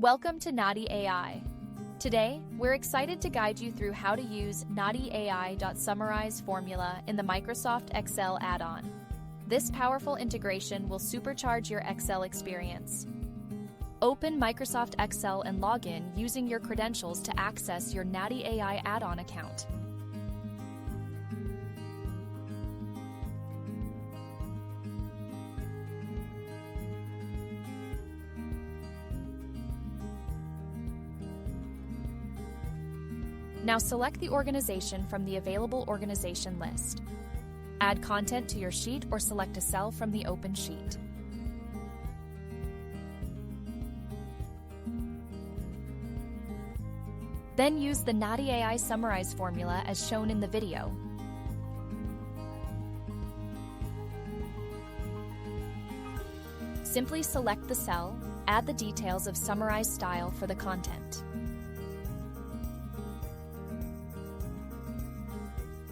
Welcome to NadiAI. Today, we're excited to guide you through how to use NADIAI.SUMMARIZE formula in the Microsoft Excel add-on. This powerful integration will supercharge your Excel experience. Open Microsoft Excel and log in using your credentials to access your NadiAI add-on account. Now select the organization from the available organization list. Add content to your sheet or select a cell from the open sheet. Then use the NadiAI Summarize formula as shown in the video. Simply select the cell, add the details of summarize style for the content.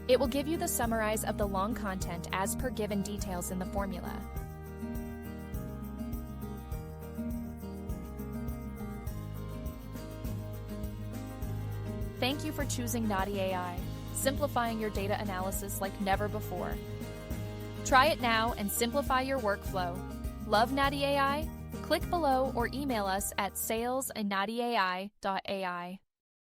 It will give you the summarize of the long content as per given details in the formula. Thank you for choosing NadiAI, simplifying your data analysis like never before. Try it now and simplify your workflow. Love NadiAI? Click below or email us at sales@nadiai.ai.